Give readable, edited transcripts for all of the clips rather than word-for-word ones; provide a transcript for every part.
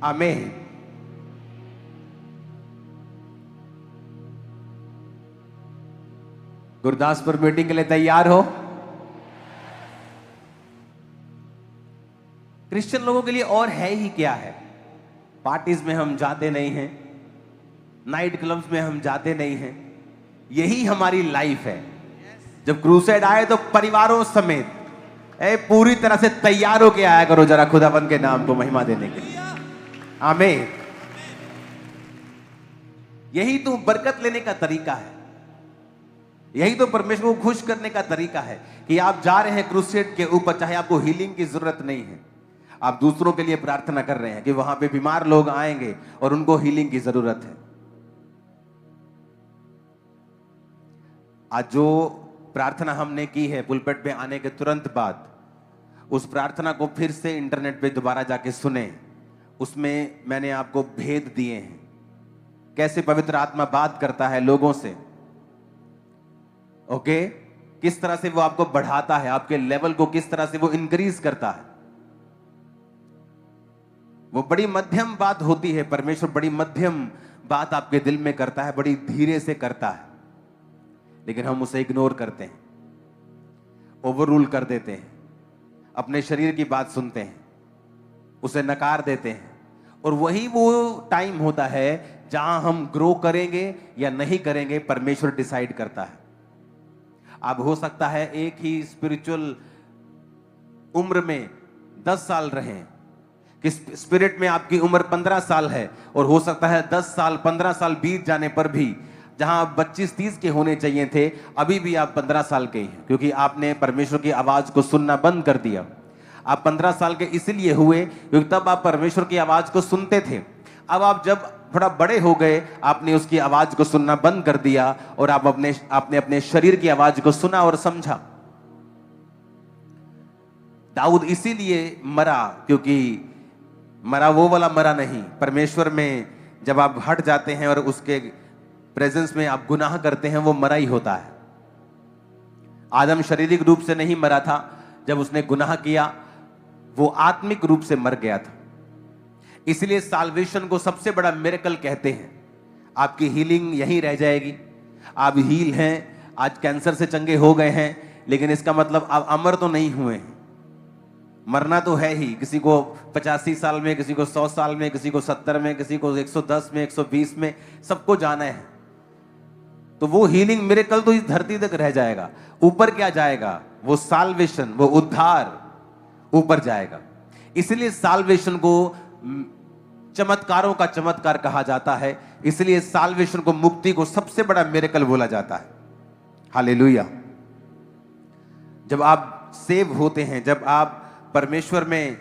आमीन। गुरदासपुर मीटिंग के लिए तैयार हो? क्रिश्चियन लोगों के लिए और है ही क्या है। पार्टीज में हम जाते नहीं हैं, नाइट क्लब्स में हम जाते नहीं हैं, यही हमारी लाइफ है। जब क्रूसेड आए तो परिवारों समेत पूरी तरह से तैयार होके आया करो जरा खुदावन के नाम को महिमा देने के लिए। आमीन। यही तो बरकत लेने का तरीका है, यही तो परमेश्वर को खुश करने का तरीका है कि आप जा रहे हैं क्रूसेड के ऊपर, चाहे आपको हीलिंग की जरूरत नहीं है, आप दूसरों के लिए प्रार्थना कर रहे हैं कि वहां पे बीमार लोग आएंगे और उनको हीलिंग की जरूरत है। आज जो प्रार्थना हमने की है पुलपेट पे आने के तुरंत बाद, उस प्रार्थना को फिर से इंटरनेट पे दोबारा जाके सुने। उसमें मैंने आपको भेद दिए हैं, कैसे पवित्र आत्मा बात करता है लोगों से। ओके, किस तरह से वो आपको बढ़ाता है, आपके लेवल को किस तरह से वो इंक्रीज करता है। वो बड़ी मध्यम बात होती है, परमेश्वर बड़ी मध्यम बात आपके दिल में करता है, बड़ी धीरे से करता है, लेकिन हम उसे इग्नोर करते हैं, ओवर रूल कर देते हैं, अपने शरीर की बात सुनते हैं, उसे नकार देते हैं। और वही वो टाइम होता है जहां हम ग्रो करेंगे या नहीं करेंगे, परमेश्वर डिसाइड करता है। अब हो सकता है एक ही स्पिरिचुअल उम्र में 10 साल रहें, कि स्पिरिट में आपकी उम्र 15 साल है, और हो सकता है 10 साल 15 साल बीत जाने पर भी जहां आप 25-30 के होने चाहिए थे, अभी भी आप 15 साल के हैं, क्योंकि आपने परमेश्वर की आवाज को सुनना बंद कर दिया। आप 15 साल के इसलिए हुए क्योंकि तब आप परमेश्वर की आवाज को सुनते थे। अब आप जब थोड़ा बड़े हो गए, आपने उसकी आवाज को सुनना बंद कर दिया और आपने अपने शरीर की आवाज को सुना और समझा। दाऊद इसीलिए मरा, क्योंकि मरा वो वाला मरा नहीं, परमेश्वर में जब आप हट जाते हैं और उसके प्रेजेंस में आप गुनाह करते हैं, वो मरा ही होता है। आदम शारीरिक रूप से नहीं मरा था, जब उसने गुनाह किया वो आत्मिक रूप से मर गया था। इसलिए साल्वेशन को सबसे बड़ा मिरेकल कहते हैं। आपकी हीलिंग यहीं रह जाएगी। आप हील हैं, आज कैंसर से चंगे हो गए हैं, लेकिन इसका मतलब आप अमर तो नहीं हुए हैं। मरना तो है ही, किसी को 85 साल में, किसी को 100 साल में, किसी को 70 में, किसी को 110 में, 120 में, सबको जाना है। तो वो हीलिंग मिरेकल तो इस धरती तक रह जाएगा। ऊपर क्या जाएगा? वो साल्वेशन, वो उद्धार ऊपर जाएगा। इसलिए साल्वेशन को चमत्कारों का चमत्कार कहा जाता है। इसलिए साल्वेशन को, मुक्ति को सबसे बड़ा मिरेकल बोला जाता है। हालेलुया। जब आप सेव होते हैं, जब आप परमेश्वर में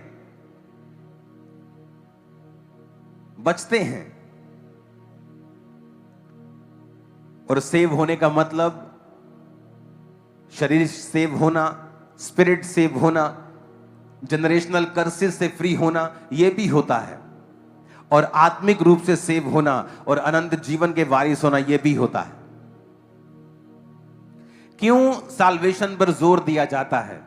बचते हैं, और सेव होने का मतलब शरीर सेव होना, स्पिरिट सेव होना, जनरेशनल कर्सेस से फ्री होना, यह भी होता है, और आत्मिक रूप से सेव होना और अनंत जीवन के वारिस होना, यह भी होता है। क्यों साल्वेशन पर जोर दिया जाता है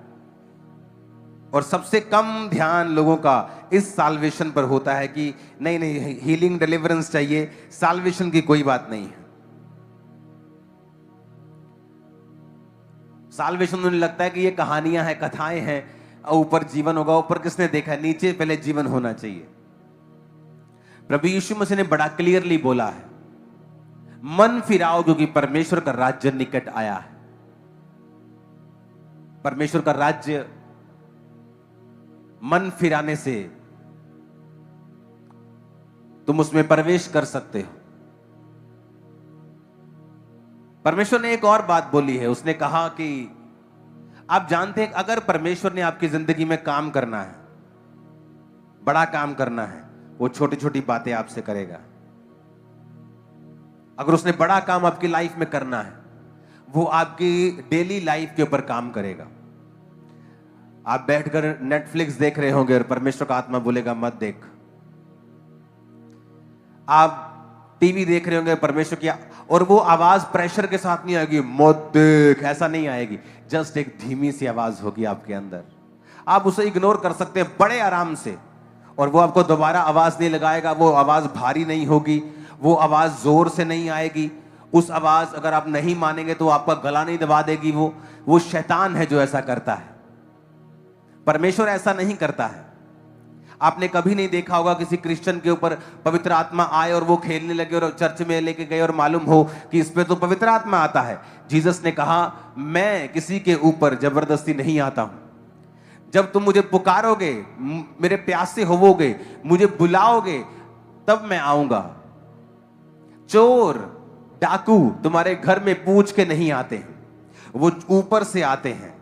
और सबसे कम ध्यान लोगों का इस साल्वेशन पर होता है कि नहीं नहीं, हीलिंग डिलीवरेंस चाहिए, साल्वेशन की कोई बात नहीं है। साल्वेशन उन्हें लगता है कि ये कहानियां हैं, कथाएं हैं, ऊपर जीवन होगा। ऊपर किसने देखा है? नीचे पहले जीवन होना चाहिए। प्रभु यीशु मसीह ने बड़ा क्लियरली बोला है, मन फिराओ क्योंकि परमेश्वर का राज्य निकट आया है। परमेश्वर का राज्य मन फिराने से तुम उसमें प्रवेश कर सकते हो। परमेश्वर ने एक और बात बोली है, उसने कहा कि आप जानते हैं अगर परमेश्वर ने आपकी जिंदगी में काम करना है, बड़ा काम करना है, वो छोटी छोटी बातें आपसे करेगा। अगर उसने बड़ा काम आपकी लाइफ में करना है, वो आपकी डेली लाइफ के ऊपर काम करेगा। आप बैठकर नेटफ्लिक्स देख रहे होंगे और परमेश्वर का आत्मा बोलेगा मत देख। आप टीवी देख रहे होंगे, परमेश्वर की, और वो आवाज प्रेशर के साथ नहीं आएगी, मत देख, ऐसा नहीं आएगी। जस्ट एक धीमी सी आवाज होगी आपके अंदर, आप उसे इग्नोर कर सकते हैं बड़े आराम से, और वो आपको दोबारा आवाज नहीं लगाएगा, वो आवाज भारी नहीं होगी, वो आवाज जोर से नहीं आएगी। उस आवाज अगर आप नहीं मानेंगे तो आपका गला नहीं दबा देगी। वो शैतान है जो ऐसा करता है। परमेश्वर ऐसा नहीं करता है। आपने कभी नहीं देखा होगा किसी क्रिश्चियन के ऊपर पवित्र आत्मा आए और वो खेलने लगे और चर्च में लेके गए और मालूम हो कि इस पे तो पवित्र आत्मा आता है। जीसस ने कहा, मैं किसी के ऊपर जबरदस्ती नहीं आता हूं। जब तुम मुझे पुकारोगे, मेरे प्यासे होवोगे, मुझे बुलाओगे, तब मैं आऊंगा। चोर डाकू तुम्हारे घर में पूछ के नहीं आते हैं, वो ऊपर से आते हैं।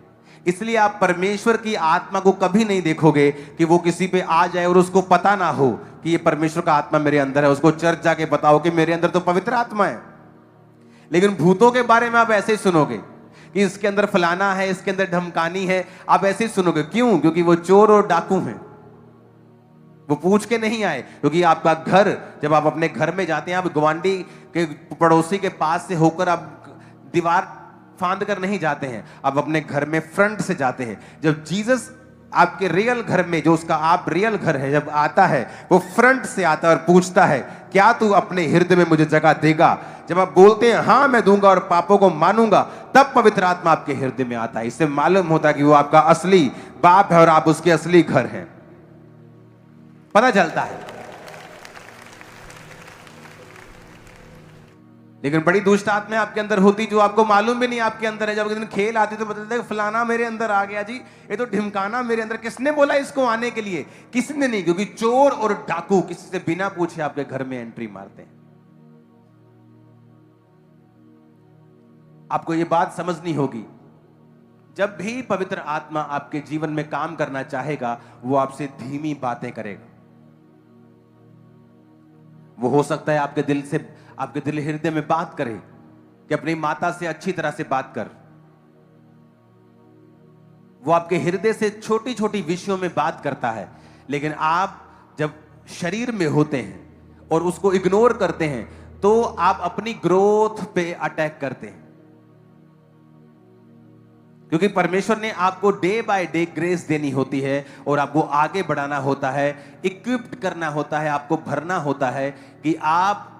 इसलिए आप परमेश्वर की आत्मा को कभी नहीं देखोगे कि वो किसी पे आ जाए और उसको पता ना हो कि ये परमेश्वर का आत्मा मेरे अंदर है। उसको चर्च जाके बताओ कि मेरे अंदर तो पवित्र आत्मा है। लेकिन भूतों के बारे में आप ऐसे ही सुनोगे कि इसके अंदर फलाना है, इसके अंदर धमकानी है, आप ऐसे ही सुनोगे। क्यों? क्योंकि वो चोर और डाकू हैं। वो पूछ के नहीं आए। क्योंकि आपका घर, जब आप अपने घर में जाते हैं, आप गवांडी के पड़ोसी के पास से होकर आप दीवार फांद कर नहीं जाते हैं, आप अपने घर में फ्रंट से जाते हैं। जब जीसस आपके रियल घर में, जो उसका आप रियल घर है, जब आता है, वो फ्रंट से आता है और पूछता है, क्या तू अपने हृदय में मुझे जगह देगा? जब आप बोलते हैं हाँ मैं दूंगा और पापों को मानूंगा, तब पवित्र आत्मा आपके हृदय में आता है। इससे मालूम होता है कि वो आपका असली बाप है और आप उसके असली घर हैं। पता चलता है। लेकिन बड़ी दुष्ट आत्मा आपके अंदर होती जो आपको मालूम भी नहीं आपके अंदर है। जब एक दिन खेल आती तो बता फलाना मेरे अंदर आ गया जी, ये तो ढिमकाना मेरे अंदर। किसने बोला इसको आने के लिए? किसी ने नहीं। क्योंकि चोर और डाकू किसी से बिना पूछे आपके घर में एंट्री मारते हैं। आपको ये बात समझनी होगी, जब भी पवित्र आत्मा आपके जीवन में काम करना चाहेगा, वो आपसे धीमी बातें करेगा। वो हो सकता है आपके दिल हृदय में बात करे कि अपनी माता से अच्छी तरह से बात कर। वो आपके हृदय से छोटी छोटी विषयों में बात करता है। लेकिन आप जब शरीर में होते हैं और उसको इग्नोर करते हैं, तो आप अपनी ग्रोथ पे अटैक करते हैं। क्योंकि परमेश्वर ने आपको डे बाय डे ग्रेस देनी होती है और आपको आगे बढ़ाना होता है, इक्विप्ड करना होता है, आपको भरना होता है कि आप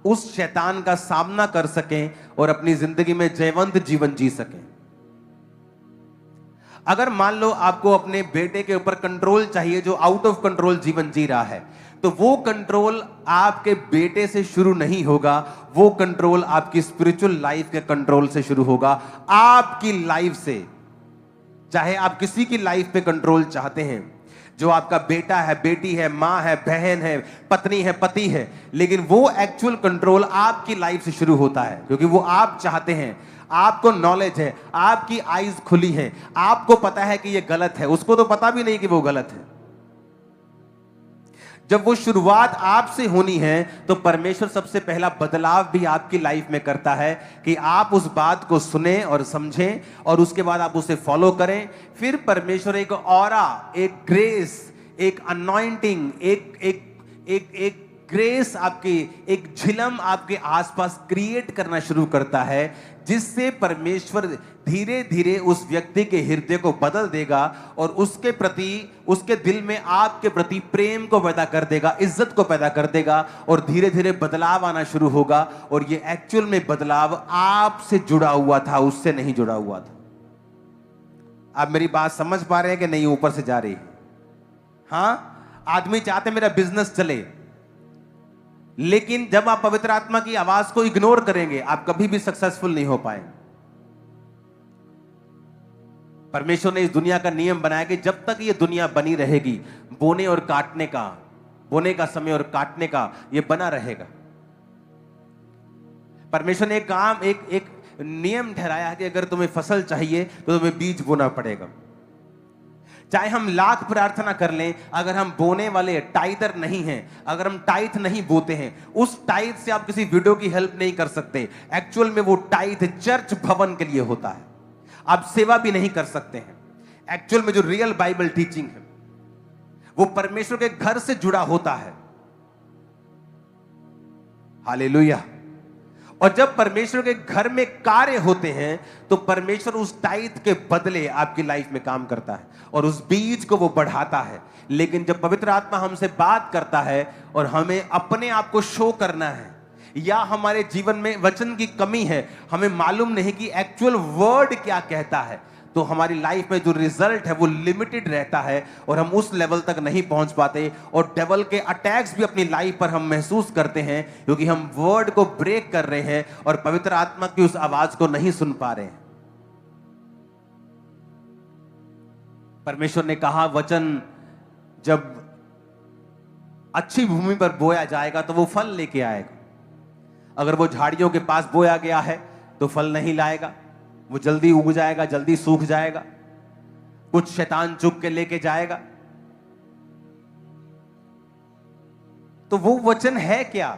उस शैतान का सामना कर सकें और अपनी जिंदगी में जयवंत जीवन जी सकें। अगर मान लो आपको अपने बेटे के ऊपर कंट्रोल चाहिए जो आउट ऑफ कंट्रोल जीवन जी रहा है, तो वो कंट्रोल आपके बेटे से शुरू नहीं होगा, वो कंट्रोल आपकी स्पिरिचुअल लाइफ के कंट्रोल से शुरू होगा, आपकी लाइफ से। चाहे आप किसी की लाइफ पे कंट्रोल चाहते हैं, जो आपका बेटा है, बेटी है, मां है, बहन है, पत्नी है, पति है, लेकिन वो एक्चुअल कंट्रोल आपकी लाइफ से शुरू होता है। क्योंकि वो आप चाहते हैं, आपको नॉलेज है, आपकी आईज खुली है, आपको पता है कि ये गलत है, उसको तो पता भी नहीं कि वो गलत है। जब वो शुरुआत आपसे होनी है, तो परमेश्वर सबसे पहला बदलाव भी आपकी लाइफ में करता है कि आप उस बात को सुने और समझें और उसके बाद आप उसे फॉलो करें। फिर परमेश्वर एक ऑरा, एक ग्रेस, एक अनॉइंटिंग, एक ग्रेस, आपकी एक झिलम आपके आसपास क्रिएट करना शुरू करता है, जिससे परमेश्वर धीरे धीरे उस व्यक्ति के हृदय को बदल देगा और उसके प्रति, उसके दिल में आपके प्रति प्रेम को पैदा कर देगा, इज्जत को पैदा कर देगा और धीरे धीरे बदलाव आना शुरू होगा। और ये एक्चुअल में बदलाव आपसे जुड़ा हुआ था, उससे नहीं जुड़ा हुआ था। आप मेरी बात समझ पा रहे हैं कि नहीं? ऊपर से जा रही है। हाँ, आदमी चाहते मेरा बिजनेस चले, लेकिन जब आप पवित्र आत्मा की आवाज को इग्नोर करेंगे, आप कभी भी सक्सेसफुल नहीं हो पाएंगे। परमेश्वर ने इस दुनिया का नियम बनाया कि जब तक ये दुनिया बनी रहेगी, बोने और काटने का, बोने का समय और काटने का ये बना रहेगा। परमेश्वर ने एक नियम ठहराया है कि अगर तुम्हें फसल चाहिए तो तुम्हें बीज बोना पड़ेगा। चाहे हम लाख प्रार्थना कर लें, अगर हम बोने वाले टाइदर नहीं हैं, अगर हम टाइथ नहीं बोते हैं, उस टाइथ से आप किसी विडो की हेल्प नहीं कर सकते। एक्चुअल में वो टाइथ चर्च भवन के लिए होता है, आप सेवा भी नहीं कर सकते हैं। एक्चुअल में जो रियल बाइबल टीचिंग है वो परमेश्वर के घर से जुड़ा होता है। हालेलुया। और जब परमेश्वर के घर में कार्य होते हैं तो परमेश्वर उस टाइट के बदले आपकी लाइफ में काम करता है और उस बीज को वो बढ़ाता है। लेकिन जब पवित्र आत्मा हमसे बात करता है और हमें अपने आप को शो करना है या हमारे जीवन में वचन की कमी है, हमें मालूम नहीं कि एक्चुअल वर्ड क्या कहता है, तो हमारी लाइफ में जो रिजल्ट है वो लिमिटेड रहता है और हम उस लेवल तक नहीं पहुंच पाते और डेवल के अटैक्स भी अपनी लाइफ पर हम महसूस करते हैं क्योंकि हम वर्ड को ब्रेक कर रहे हैं और पवित्र आत्मा की उस आवाज को नहीं सुन पा रहे हैं। परमेश्वर ने कहा वचन जब अच्छी भूमि पर बोया जाएगा तो वो फल लेके आएगा। अगर वो झाड़ियों के पास बोया गया है तो फल नहीं लाएगा, वो जल्दी उग जाएगा, जल्दी सूख जाएगा, कुछ शैतान चुग के लेके जाएगा। तो वो वचन है क्या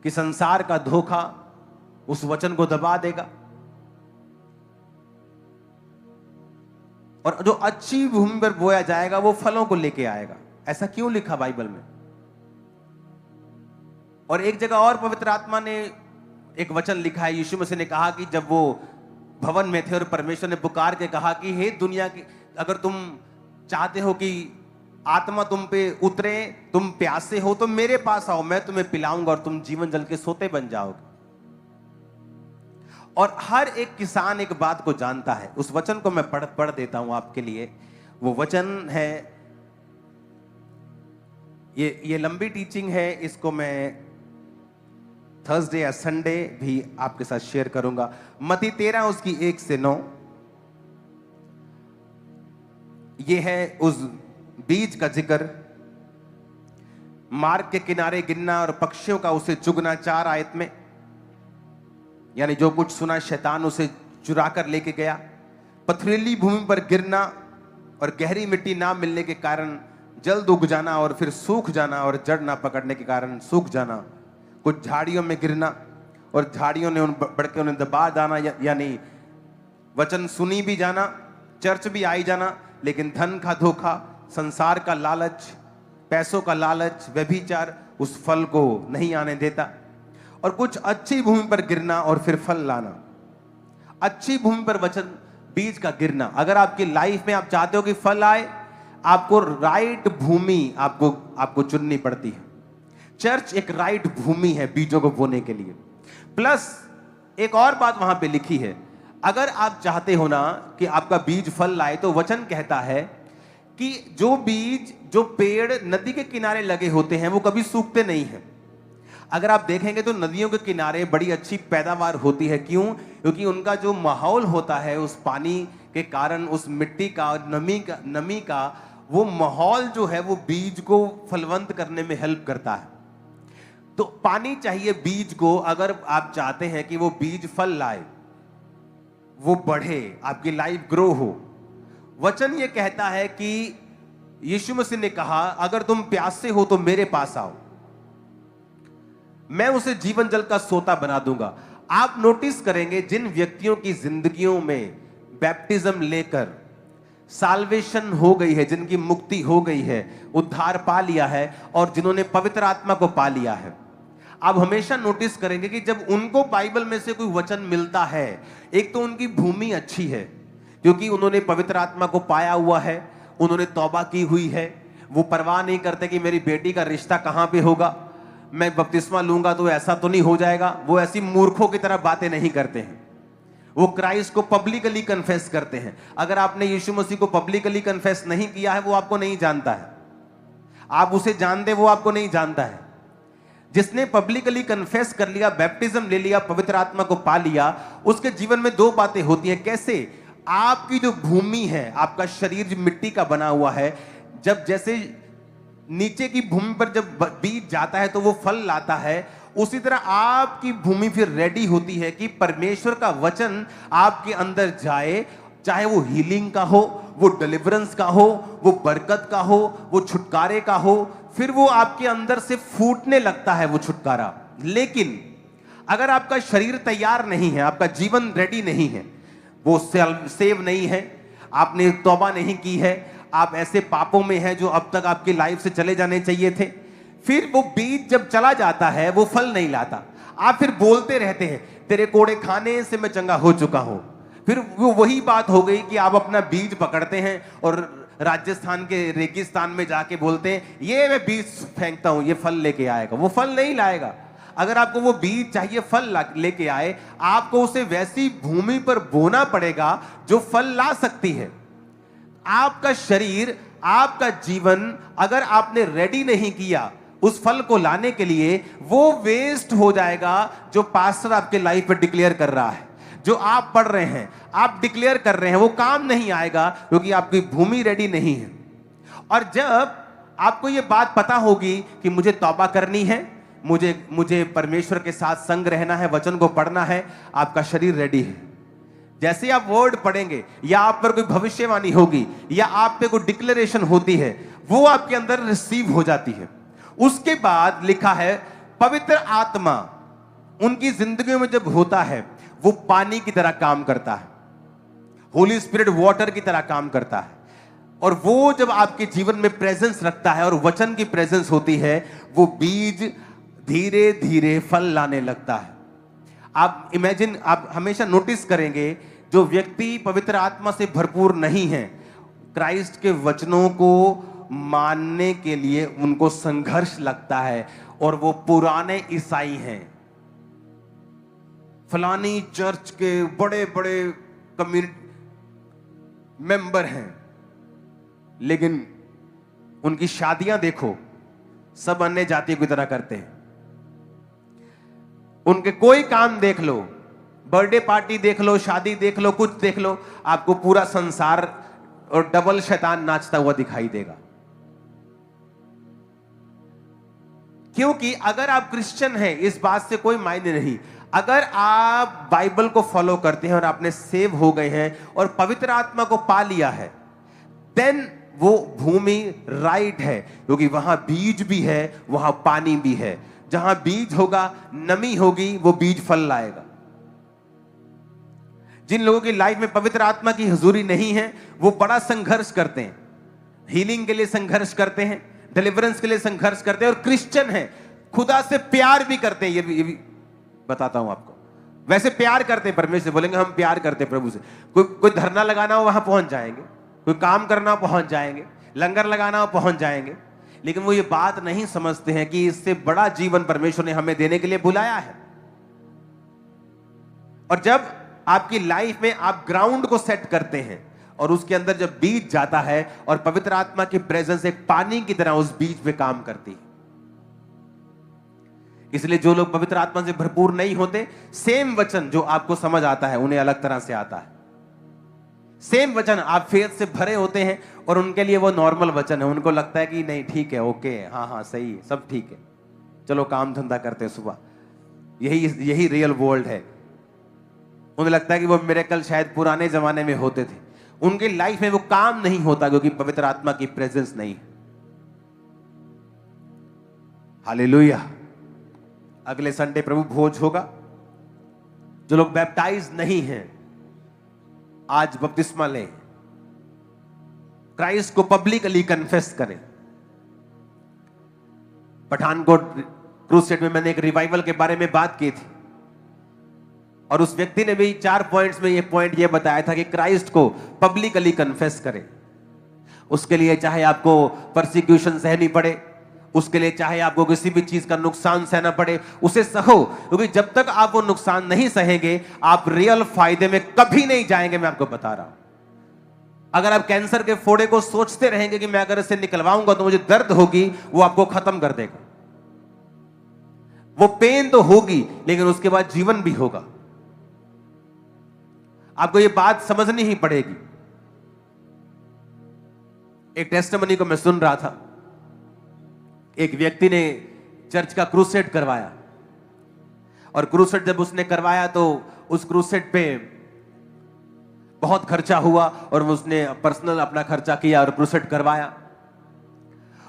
कि संसार का धोखा उस वचन को दबा देगा। और जो अच्छी भूमि पर बोया जाएगा वो फलों को लेके आएगा। ऐसा क्यों लिखा बाइबल में? और एक जगह और पवित्र आत्मा ने एक वचन लिखा है, यीशु मसीह ने कहा कि जब वो भवन में थे और परमेश्वर ने पुकार के कहा कि हे दुनिया की, अगर तुम चाहते हो कि आत्मा तुम पे उतरे, तुम प्यासे हो तो मेरे पास आओ, मैं तुम्हें पिलाऊंगा और तुम जीवन जल के सोते बन जाओगे। और हर एक किसान एक बात को जानता है, उस वचन को मैं पढ़ देता हूं आपके लिए। वो वचन है, ये लंबी टीचिंग है, इसको मैं थर्सडे या संडे भी आपके साथ शेयर करूंगा। मत्ती 13 उसकी 1 से 9, ये है उस बीज का जिक्र। मार्ग के किनारे गिरना और पक्षियों का उसे चुगना 4 आयत में, यानी जो कुछ सुना शैतान उसे चुरा कर लेके गया। पथरीली भूमि पर गिरना और गहरी मिट्टी ना मिलने के कारण जल्द उग जाना और फिर सूख जाना और जड़ ना पकड़ने के कारण सूख जाना। कुछ झाड़ियों में गिरना और झाड़ियों ने बढ़ के उन्हें दबा जाना, यानी वचन सुनी भी जाना, चर्च भी आई जाना, लेकिन धन का धोखा, संसार का लालच, पैसों का लालच, व्यभिचार उस फल को नहीं आने देता। और कुछ अच्छी भूमि पर गिरना और फिर फल लाना। अच्छी भूमि पर वचन बीज का गिरना, अगर आपकी लाइफ में आप चाहते हो कि फल आए, आपको राइट भूमि आपको चुननी पड़ती है। चर्च एक राइट भूमि है बीजों को बोने के लिए। प्लस एक और बात वहां पे लिखी है, अगर आप चाहते हो ना कि आपका बीज फल लाए तो वचन कहता है कि जो बीज, जो पेड़ नदी के किनारे लगे होते हैं वो कभी सूखते नहीं हैं। अगर आप देखेंगे तो नदियों के किनारे बड़ी अच्छी पैदावार होती है। क्यों? क्योंकि उनका जो माहौल होता है, उस पानी के कारण, उस मिट्टी का और नमी का वो माहौल जो है वो बीज को फलवंत करने में हेल्प करता है। तो पानी चाहिए बीज को, अगर आप चाहते हैं कि वो बीज फल लाए, वो बढ़े, आपकी लाइफ ग्रो हो। वचन ये कहता है कि यीशु मसीह ने कहा अगर तुम प्यासे हो तो मेरे पास आओ, मैं उसे जीवन जल का सोता बना दूंगा। आप नोटिस करेंगे जिन व्यक्तियों की जिंदगियों में बैप्टिज्म लेकर साल्वेशन हो गई है, जिनकी मुक्ति हो गई है, उद्धार पा लिया है और जिन्होंने पवित्र आत्मा को पा लिया है, आप हमेशा नोटिस करेंगे कि जब उनको बाइबल में से कोई वचन मिलता है, एक तो उनकी भूमि अच्छी है क्योंकि उन्होंने पवित्र आत्मा को पाया हुआ है, उन्होंने तौबा की हुई है, वो परवाह नहीं करते कि मेरी बेटी का रिश्ता कहां पे होगा, मैं बपतिस्मा लूंगा तो ऐसा तो नहीं हो जाएगा। वो ऐसी मूर्खों की तरह बातें नहीं करते हैं, वो क्राइस्ट को पब्लिकली कन्फेस करते हैं। अगर आपने यीशु मसीह को पब्लिकली कन्फेस नहीं किया है, वो आपको नहीं जानता है। आप उसे जानते, वो आपको नहीं जानता है। जिसने पब्लिकली कन्फेस कर लिया, बैप्टिज्म ले लिया, पवित्र आत्मा को पा लिया, उसके जीवन में 2 बातें होती हैं। कैसे? आपकी जो भूमि है, आपका शरीर जो मिट्टी का बना हुआ है, जब जैसे नीचे की भूमि पर जब बीज जाता है तो वो फल लाता है, उसी तरह आपकी भूमि फिर रेडी होती है कि परमेश्वर का वचन आपके अंदर जाए, चाहे वो हीलिंग का हो, वो डिलीवरेंस का हो, वो बरकत का हो, वो छुटकारे का हो, फिर वो आपके अंदर से फूटने लगता है वो छुटकारा। लेकिन अगर आपका शरीर तैयार नहीं है, आपका जीवन रेडी नहीं है, वो सेव नहीं है, आपने तौबा नहीं की है, आप ऐसे पापों में हैं जो अब तक आपकी लाइफ से चले जाने चाहिए थे, फिर वो बीज जब चला जाता है वो फल नहीं लाता। आप फिर बोलते रहते हैं तेरे कोड़े खाने से मैं चंगा हो चुका हूं। फिर वो वही बात हो गई कि आप अपना बीज पकड़ते हैं और राजस्थान के रेगिस्तान में जाके बोलते हैं ये मैं बीज फेंकता हूं, ये फल लेके आएगा। वो फल नहीं लाएगा। अगर आपको वो बीज चाहिए फल लेके आए, आपको उसे वैसी भूमि पर बोना पड़ेगा जो फल ला सकती है। आपका शरीर, आपका जीवन अगर आपने रेडी नहीं किया उस फल को लाने के लिए, वो वेस्ट हो जाएगा जो पास्टर आपके लाइफ में डिक्लेयर कर रहा है, जो आप पढ़ रहे हैं, आप डिक्लेयर कर रहे हैं, वो काम नहीं आएगा क्योंकि आपकी भूमि रेडी नहीं है। और जब आपको ये बात पता होगी कि मुझे तौबा करनी है, मुझे परमेश्वर के साथ संग रहना है, वचन को पढ़ना है, आपका शरीर रेडी है। जैसे आप वर्ड पढ़ेंगे या आप पर कोई भविष्यवाणी होगी या आप पे कोई डिक्लेरेशन होती है, वो आपके अंदर रिसीव हो जाती है। उसके बाद लिखा है पवित्र आत्मा उनकी जिंदगी में जब होता है वो पानी की तरह काम करता है, होली स्पिरिट वाटर की तरह काम करता है। और वो जब आपके जीवन में प्रेजेंस रखता है और वचन की प्रेजेंस होती है, वो बीज धीरे धीरे फल लाने लगता है। आप इमेजिन, आप हमेशा नोटिस करेंगे जो व्यक्ति पवित्र आत्मा से भरपूर नहीं है, क्राइस्ट के वचनों को मानने के लिए उनको संघर्ष लगता है। और वो पुराने ईसाई हैं, फलानी चर्च के बड़े बड़े कम्युनिटी मेंबर हैं, लेकिन उनकी शादियां देखो सब अन्य जातियों की तरह करते हैं। उनके कोई काम देख लो, बर्थडे पार्टी देख लो, शादी देख लो, कुछ देख लो, आपको पूरा संसार और डबल शैतान नाचता हुआ दिखाई देगा। क्योंकि अगर आप क्रिश्चियन हैं, इस बात से कोई मायने नहीं। अगर आप बाइबल को फॉलो करते हैं और आपने सेव हो गए हैं और पवित्र आत्मा को पा लिया है, देन वो भूमि राइट है, क्योंकि वहां बीज भी है, वहां पानी भी है। जहां बीज होगा, नमी होगी, वो बीज फल लाएगा। जिन लोगों की लाइफ में पवित्र आत्मा की हुजूरी नहीं है, वो बड़ा संघर्ष करते हैं, हीलिंग के लिए संघर्ष करते हैं, डिलीवरेंस के लिए संघर्ष करते हैं, और क्रिश्चियन हैं, खुदा से प्यार भी करते हैं। ये भी बताता हूं आपको। वैसे प्यार करते हैं परमेश्वर से, बोलेंगे हम प्यार करते हैं प्रभु से। कोई धरना लगाना हो वहां पहुंच जाएंगे, कोई काम करना हो पहुंच जाएंगे, लंगर लगाना हो पहुंच जाएंगे, लेकिन वो ये बात नहीं समझते हैं कि इससे बड़ा जीवन परमेश्वर ने हमें देने के लिए बुलाया है। और जब आपकी लाइफ में आप ग्राउंड को सेट करते हैं और उसके अंदर जब बीज जाता है और पवित्र आत्मा की प्रेजेंस एक पानी की तरह उस बीज पे काम करती है। इसलिए जो लोग पवित्र आत्मा से भरपूर नहीं होते, सेम वचन जो आपको समझ आता है उन्हें अलग तरह से आता है। सेम वचन आप फेथ से भरे होते हैं और उनके लिए वो नॉर्मल वचन है, उनको लगता है कि नहीं ठीक है, ओके, हाँ हाँ सही है, सब ठीक है, चलो काम धंधा करते हैं सुबह। यही रियल वर्ल्ड है। उन्हें लगता है कि वो मिरेकल शायद पुराने जमाने में होते थे। उनकी लाइफ में वो काम नहीं होता क्योंकि पवित्र आत्मा की प्रेजेंस नहीं है। हालेलुया। अगले संडे प्रभु भोज होगा। जो लोग बैप्टाइज नहीं हैं, आज बपतिस्मा लें, क्राइस्ट को पब्लिकली कन्फेस करें। पठानकोट क्रूसेड में मैंने एक रिवाइवल के बारे में बात की थी और उस व्यक्ति ने भी 4 पॉइंट्स में ये पॉइंट ये बताया था कि क्राइस्ट को पब्लिकली कन्फेस करें। उसके लिए चाहे आपको परसिक्यूशन सहनी पड़े, उसके लिए चाहे आपको किसी भी चीज का नुकसान सहना पड़े, उसे सहो, क्योंकि जब तक आप वो नुकसान नहीं सहेंगे आप रियल फायदे में कभी नहीं जाएंगे। मैं आपको बता रहा हूं, अगर आप कैंसर के फोड़े को सोचते रहेंगे कि मैं अगर इसे निकलवाऊंगा तो मुझे दर्द होगी, वो आपको खत्म कर देगा। वो पेन तो होगी लेकिन उसके बाद जीवन भी होगा। आपको ये बात समझनी ही पड़ेगी। एक टेस्टिमनी को मैं सुन रहा था, एक व्यक्ति ने चर्च का क्रूसेड करवाया और क्रूसेड जब उसने करवाया तो उस क्रूसेड पे बहुत खर्चा हुआ और उसने पर्सनल अपना खर्चा किया और क्रूसेड करवाया।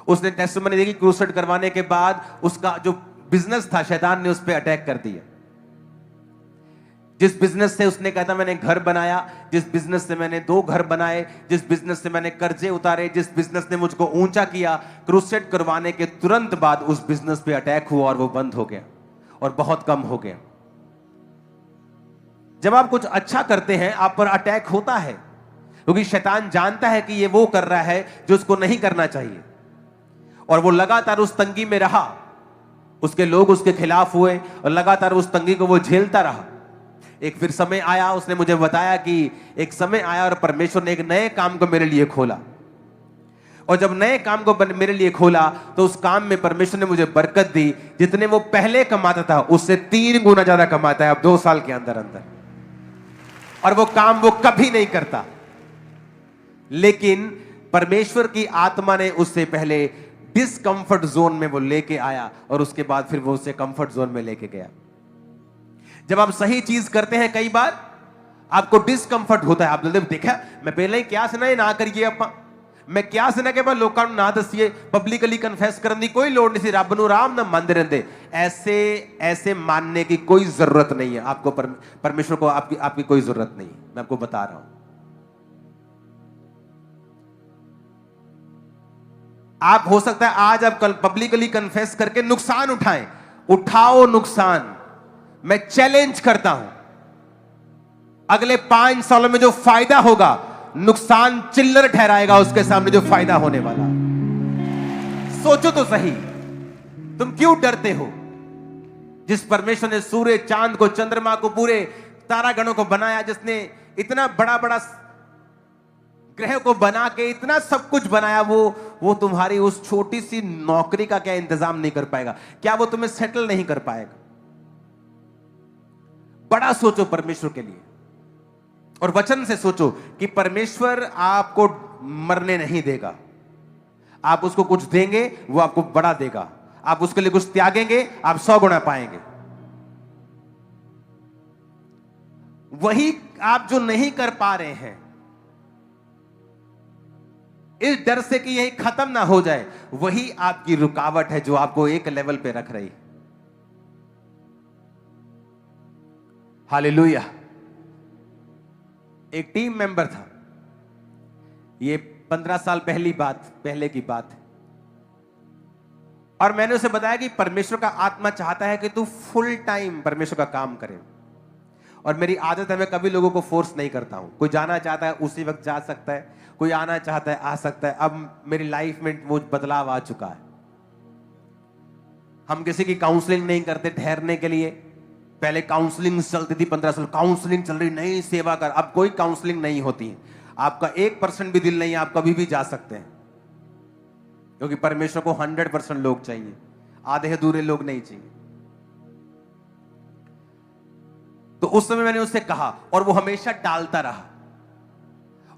उसने टेस्टिमनी दी कि क्रूसेड करवाने के बाद उसका जो बिजनेस था, शैतान ने उस पर अटैक कर दिया। जिस बिजनेस से उसने कहा था मैंने घर बनाया, जिस बिजनेस से मैंने 2 घर बनाए, जिस बिजनेस से मैंने कर्जे उतारे, जिस बिजनेस ने मुझको ऊंचा किया, क्रूसेड करवाने के तुरंत बाद उस बिजनेस पे अटैक हुआ और वो बंद हो गया और बहुत कम हो गया। जब आप कुछ अच्छा करते हैं आप पर अटैक होता है, क्योंकि शैतान जानता है कि ये वो कर रहा है जो उसको नहीं करना चाहिए, और वो लगातार उस तंगी में रहा। उसके लोग उसके खिलाफ हुए और लगातार उस तंगी को वो झेलता रहा। एक फिर समय आया, उसने मुझे बताया कि एक समय आया और परमेश्वर ने एक नए काम को मेरे लिए खोला, और जब नए काम को मेरे लिए खोला तो उस काम में परमेश्वर ने मुझे बरकत दी। जितने वो पहले कमाता था उससे 3 गुना ज्यादा कमाता है अब 2 साल के अंदर अंदर, और वो काम वो कभी नहीं करता। लेकिन परमेश्वर की आत्मा ने उससे पहले डिसकंफर्ट जोन में वो लेके आया, और उसके बाद फिर वो उसे कंफर्ट जोन में लेके गया। जब आप सही चीज करते हैं कई बार आपको डिसकंफर्ट होता है। आप देखा मैं पहले ही क्या सुना ना करिए, आप मैं क्या सुना के बाद लोगों ना दसिए, पब्लिकली कन्फेस करने की कोई लोड़ नहीं, रब नूं आराम ना मानते रहते। ऐसे मानने की कोई जरूरत नहीं है आपको, परमेश्वर को आपकी कोई जरूरत नहीं। मैं आपको बता रहा हूं, आप हो सकता है आज आप कल पब्लिकली कन्फेस करके नुकसान उठाओ नुकसान। मैं चैलेंज करता हूं, अगले 5 सालों में जो फायदा होगा नुकसान चिल्लर ठहराएगा उसके सामने जो फायदा होने वाला। सोचो तो सही, तुम क्यों डरते हो? जिस परमेश्वर ने सूर्य, चांद को, चंद्रमा को, पूरे तारागणों को बनाया, जिसने इतना बड़ा बड़ा ग्रह को बना के इतना सब कुछ बनाया, वो तुम्हारी उस छोटी सी नौकरी का क्या इंतजाम नहीं कर पाएगा? क्या वो तुम्हें सेटल नहीं कर पाएगा? बड़ा सोचो परमेश्वर के लिए, और वचन से सोचो कि परमेश्वर आपको मरने नहीं देगा। आप उसको कुछ देंगे वो आपको बड़ा देगा, आप उसके लिए कुछ त्यागेंगे आप 100 गुना पाएंगे। वही आप जो नहीं कर पा रहे हैं इस डर से कि यही खत्म ना हो जाए, वही आपकी रुकावट है जो आपको एक लेवल पे रख रही। हालेलुया। एक टीम मेंबर था, ये 15 साल पहले की बात है, और मैंने उसे बताया कि परमेश्वर का आत्मा चाहता है कि तू फुल टाइम परमेश्वर का काम करे। और मेरी आदत है मैं कभी लोगों को फोर्स नहीं करता हूं। कोई जाना चाहता है उसी वक्त जा सकता है, कोई आना चाहता है आ सकता है। अब मेरी लाइफ में वो बदलाव आ चुका है। हम किसी की काउंसलिंग नहीं करते ठहरने के लिए। पहले काउंसलिंग चलती थी, 15 साल काउंसलिंग चल रही, नहीं सेवा कर। अब कोई काउंसलिंग नहीं होती है। आपका 1% भी दिल नहीं है, आप कभी भी जा सकते हैं, क्योंकि परमेश्वर को 100% लोग चाहिए, आधे अधूरे लोग नहीं चाहिए। तो उस समय मैंने उससे कहा, और वो हमेशा टालता रहा,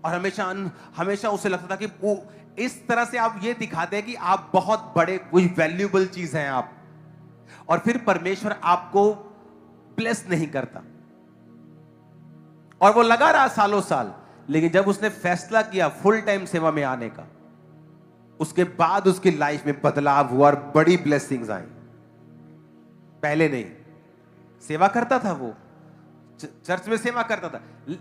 और हमेशा उसे लगता था कि वो इस तरह से आप ये दिखाते हैं कि आप बहुत बड़े कोई वैल्यूएबल चीज हैं आप, और फिर परमेश्वर आपको ब्लेस नहीं करता। और वो लगा रहा सालों साल, लेकिन जब उसने फैसला किया फुल टाइम सेवा में आने का, उसके बाद उसकी लाइफ में बदलाव हुआ और बड़ी ब्लेसिंग्स आई। पहले नहीं, सेवा करता था, वो चर्च में सेवा करता था।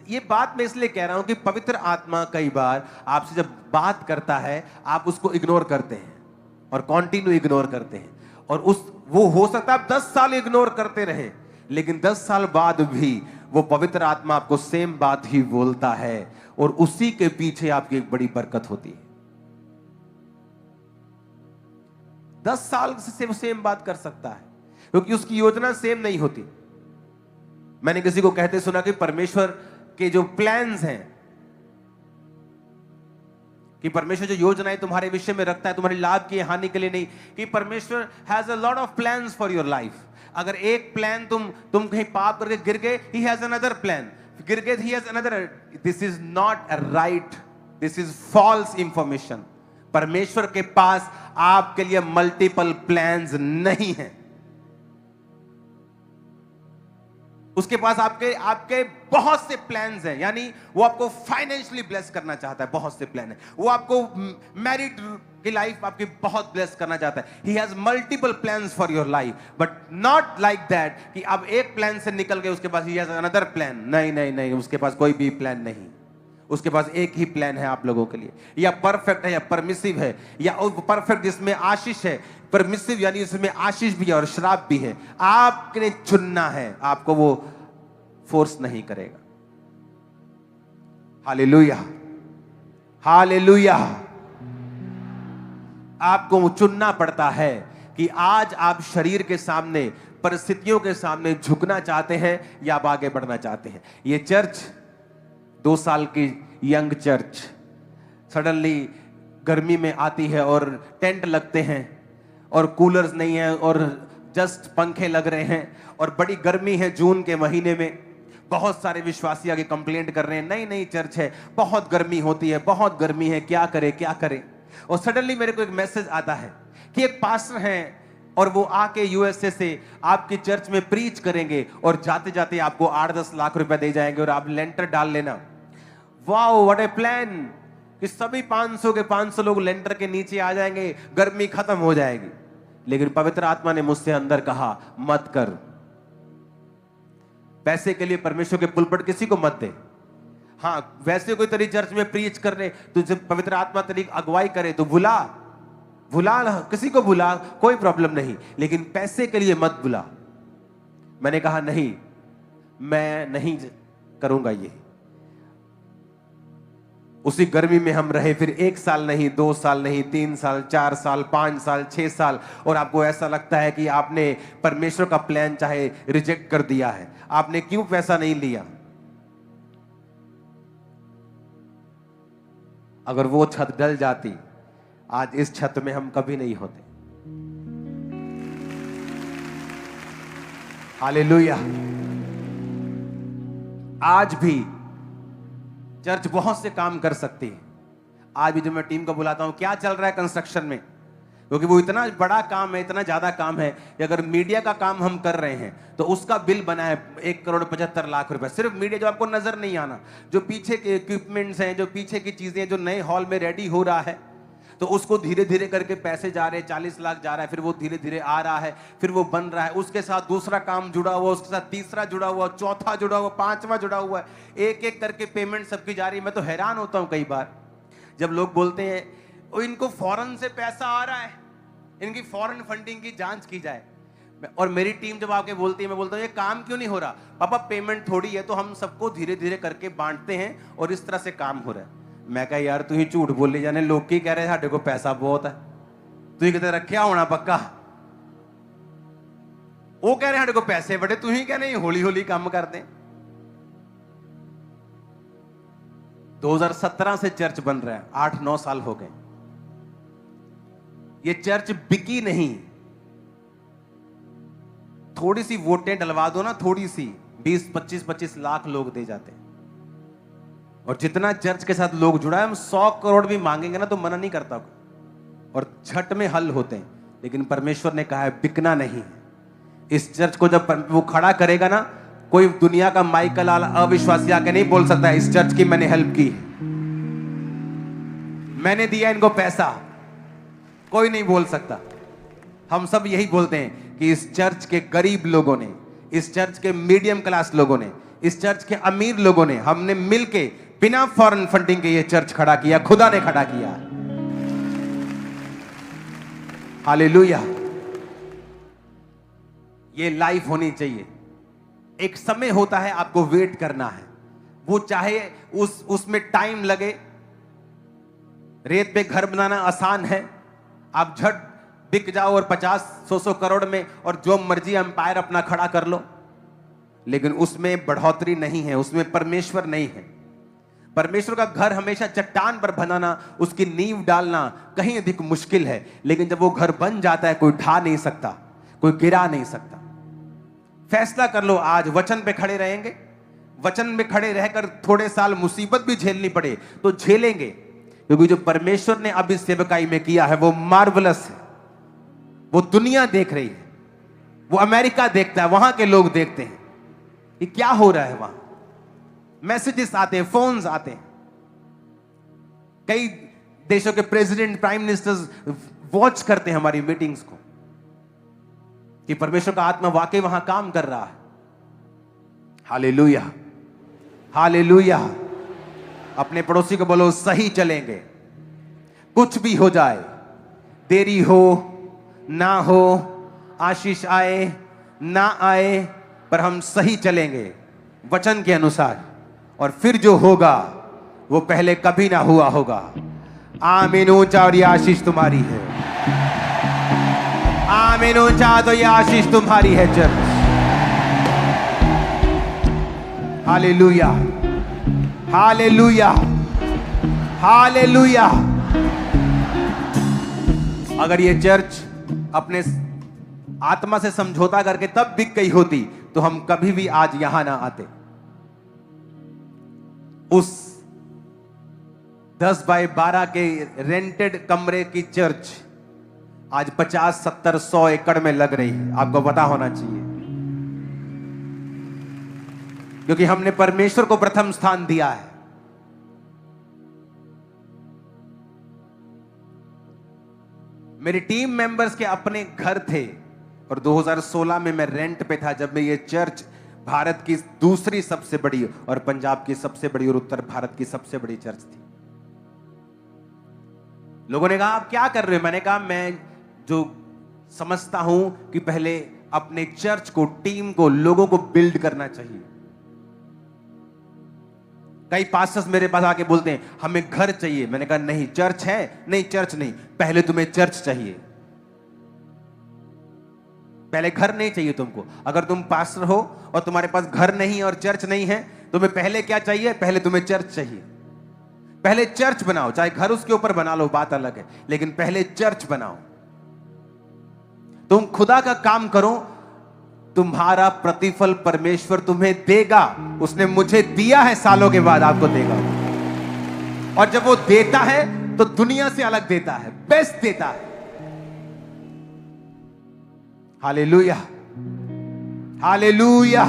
ये बात मैं इसलिए कह रहा हूं कि पवित्र आत्मा कई बार आपसे जब बात करता है आप उसको इग्नोर करते हैं और कंटिन्यू इग्नोर करते हैं, और वो हो सकता है आप 10 साल इग्नोर करते रहे, लेकिन 10 साल बाद भी वो पवित्र आत्मा आपको सेम बात ही बोलता है, और उसी के पीछे आपकी एक बड़ी बरकत होती है। 10 साल से वो सेम बात कर सकता है, क्योंकि उसकी योजना सेम नहीं होती। मैंने किसी को कहते सुना कि परमेश्वर के जो प्लान्स हैं, कि परमेश्वर जो योजनाएं तुम्हारे विषय में रखता है तुम्हारे लाभ की हानि के लिए नहीं, कि परमेश्वर has a lot of plans for your life. अगर एक प्लान तुम कहीं पाप करके गिर गए, ही हैज अनदर प्लान, गिर गए he has another. This is not a right, this is false information. परमेश्वर के पास आपके लिए मल्टीपल प्लान्स नहीं है। उसके पास आपके आपके बहुत से प्लान्स हैं, यानी वो आपको फाइनेंशियली ब्लेस करना चाहता है, बहुत से प्लान है। वो आपको मैरिड की लाइफ आपकी बहुत ब्लेस करना चाहता है। He has multiple plans for your life, but not like that कि अब एक प्लान से निकल गए उसके पास ही हैज अनदर प्लान। नहीं नहीं नहीं, उसके पास कोई भी प्लान नहीं। उसके पास एक ही प्लान है आप लोगों के लिए, या परफेक्ट है या परमिसिव है, या परफेक्ट जिसमें आशीष है, परमिसिव यानी इसमें आशीष भी है और श्राप भी है। आपने चुनना है, आपको वो फोर्स नहीं करेगा। Hallelujah, hallelujah. आपको चुनना पड़ता है कि आज आप शरीर के सामने, परिस्थितियों के सामने झुकना चाहते हैं या आप आगे बढ़ना चाहते हैं। ये चर्च 2 साल की यंग चर्च सडनली गर्मी में आती है और टेंट लगते हैं और कूलर्स नहीं है और जस्ट पंखे लग रहे हैं और बड़ी गर्मी है जून के महीने में। बहुत सारे विश्वासी आगे कंप्लेंट कर रहे हैं, नहीं नहीं चर्च है, बहुत गर्मी होती है, बहुत गर्मी है, क्या करें क्या करें। और सडनली मेरे को एक मैसेज आता है कि एक पास्टर हैं और वो आके यूएसए से आपकी चर्च में प्रीच करेंगे और जाते जाते आपको 8-10 लाख रुपए दे जाएंगे और आप लेंटर डाल लेना। वाओ, व्हाट ए प्लान कि सभी 500 के 500 लोग लेंटर के नीचे आ जाएंगे, गर्मी खत्म हो जाएगी। लेकिन पवित्र आत्मा ने मुझसे अंदर कहा, मत कर। पैसे के लिए परमेश्वर के पुलपट किसी को मत दे। हाँ, वैसे कोई तेरी चर्च में प्रीच कर रहे, तुझे पवित्र आत्मा तेरी अगुवाई करे तो बुला किसी को बुला, कोई प्रॉब्लम नहीं, लेकिन पैसे के लिए मत बुला। मैंने कहा नहीं, मैं नहीं करूंगा ये। उसी गर्मी में हम रहे, फिर 1 साल नहीं, 2 साल नहीं, 3 साल, 4 साल, 5 साल, 6 साल, और आपको ऐसा लगता है कि आपने परमेश्वर का प्लान चाहे रिजेक्ट कर दिया है। आपने क्यों पैसा नहीं लिया? अगर वो छत डल जाती, आज इस छत में हम कभी नहीं होते। हालेलुया। आज भी चर्च बहुत से काम कर सकती है। आज भी जब मैं टीम को बुलाता हूं, क्या चल रहा है कंस्ट्रक्शन में, क्योंकि वो इतना बड़ा काम है, इतना ज्यादा काम है कि अगर मीडिया का काम हम कर रहे हैं तो उसका बिल बना है 1,75,00,000 रुपए। सिर्फ मीडिया, जो आपको नजर नहीं आना, जो पीछे के इक्विपमेंट्स हैं, जो पीछे की चीजें, जो नए हॉल में रेडी हो रहा है, तो उसको धीरे धीरे करके पैसे जा रहे हैं, 40 लाख जा रहा है, फिर वो धीरे धीरे आ रहा है, फिर वो बन रहा है, उसके साथ दूसरा काम जुड़ा हुआ, उसके साथ तीसरा जुड़ा हुआ, चौथा जुड़ा हुआ, 5वां जुड़ा हुआ है, एक एक करके पेमेंट सबकी जा रही है। मैं तो हैरान होता हूं कई बार जब लोग बोलते हैं इनको फॉरेन से पैसा आ रहा है, इनकी फॉरेन फंडिंग की जांच की जाए। और मेरी टीम जब आके बोलती है, मैं बोलता हूँ ये काम क्यों नहीं हो रहा? पापा पेमेंट थोड़ी है तो हम सबको धीरे धीरे करके बांटते हैं और इस तरह से काम हो रहा है। मैं कहा यार तू ही झूठ बोले जाने, लोग की कह रहे साढ़े को पैसा बहुत है, तू ही कहते रखा होना पक्का। वो कह रहे साढ़े को पैसे बड़े, तू ही कह नहीं हौली हौली काम करते। 2017 से चर्च बन रहा है, 8-9 साल हो गए। ये चर्च बिकी नहीं। थोड़ी सी वोटें डलवा दो ना, थोड़ी सी 20-25 लाख लोग दे जाते हैं। और जितना चर्च के साथ लोग जुड़ा है, हम 100 करोड़ भी मांगेंगे ना तो मना नहीं करता, और झट में हल होते हैं। लेकिन परमेश्वर ने कहा है बिकना नहीं है। इस चर्च को जब वो खड़ा करेगा ना, कोई दुनिया का माइकल अविश्वासी आके नहीं बोल सकता इस चर्च की मैंने हेल्प की, मैंने दिया इनको पैसा, कोई नहीं बोल सकता। हम सब यही बोलते हैं कि इस चर्च के गरीब लोगों ने, इस चर्च के मीडियम क्लास लोगों ने, इस चर्च के अमीर लोगों ने, हमने मिलके बिना फॉरेन फंडिंग के ये चर्च खड़ा किया, खुदा ने खड़ा किया। हालेलुया। ये लाइफ होनी चाहिए। एक समय होता है, आपको वेट करना है, वो चाहे उसमें टाइम लगे। रेत पे घर बनाना आसान है, आप झट बिक जाओ और 50-100 करोड़ में और जो मर्जी एम्पायर अपना खड़ा कर लो, लेकिन उसमें बढ़ोतरी नहीं है, उसमें परमेश्वर नहीं है। परमेश्वर का घर हमेशा चट्टान पर बनाना, उसकी नींव डालना कहीं अधिक मुश्किल है, लेकिन जब वो घर बन जाता है कोई ढा नहीं सकता, कोई गिरा नहीं सकता। फैसला कर लो, आज वचन पे खड़े रहेंगे, वचन में खड़े रहकर थोड़े साल मुसीबत भी झेलनी पड़े तो झेलेंगे, क्योंकि जो परमेश्वर ने अब इस सेवकाई में किया है वो मार्वलस है। वो दुनिया देख रही है, वो अमेरिका देखता है, वहां के लोग देखते हैं कि क्या हो रहा है वहां। मैसेजेस आते हैं, फोन्स आते हैं, कई देशों के प्रेसिडेंट, प्राइम मिनिस्टर्स वॉच करते हैं हमारी मीटिंग्स को कि परमेश्वर का आत्मा वाकई वहां काम कर रहा है। Hallelujah, hallelujah. अपने पड़ोसी को बोलो, सही चलेंगे, कुछ भी हो जाए, देरी हो ना हो, आशीष आए ना आए, पर हम सही चलेंगे वचन के अनुसार, और फिर जो होगा वो पहले कभी ना हुआ होगा। आमीन। ऊंचा, और ये आशीष तुम्हारी है। आमीन। ऊंचा, तो ये आशीष तुम्हारी है चर्च। Hallelujah, hallelujah, hallelujah. अगर ये चर्च अपने आत्मा से समझौता करके तब बिक गई होती तो हम कभी भी आज यहां ना आते। उस 10 बाय 12 के रेंटेड कमरे की चर्च आज 50, 70, 100 एकड़ में लग रही है। आपको पता होना चाहिए, क्योंकि हमने परमेश्वर को प्रथम स्थान दिया है। मेरी टीम मेंबर्स के अपने घर थे, और 2016 में मैं रेंट पे था, जब मैं ये चर्च भारत की दूसरी सबसे बड़ी और पंजाब की सबसे बड़ी और उत्तर भारत की सबसे बड़ी चर्च थी। लोगों ने कहा आप क्या कर रहे हो? मैंने कहा मैं जो समझता हूं कि पहले अपने चर्च को, टीम को, लोगों को बिल्ड करना चाहिए। कई पास्टर्स मेरे पास आके बोलते हैं हमें घर चाहिए। मैंने कहा नहीं, चर्च है, नहीं चर्च नहीं, पहले तुम्हें चर्च चाहिए, पहले घर नहीं चाहिए तुमको। अगर तुम पास्टर हो और तुम्हारे पास घर नहीं और चर्च नहीं है, तुम्हें पहले क्या चाहिए? पहले तुम्हें चर्च चाहिए। पहले चर्च बनाओ, चाहे घर उसके ऊपर बना लो, बात अलग है, लेकिन पहले चर्च बनाओ। तुम खुदा का काम करो, तुम्हारा प्रतिफल परमेश्वर तुम्हें देगा। उसने मुझे दिया है, सालों के बाद आपको देगा। और जब वो देता है तो दुनिया से अलग देता है, बेस्ट देता है। Hallelujah, hallelujah.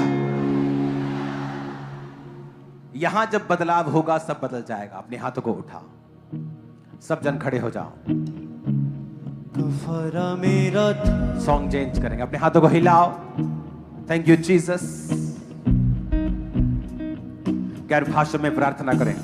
यहां जब बदलाव होगा सब बदल जाएगा। अपने हाथों को उठाओ, सब जन खड़े हो जाओ। मेरा सॉन्ग चेंज करेंगे। अपने हाथों को हिलाओ। Thank you Jesus. गैर भाषा में प्रार्थना करें।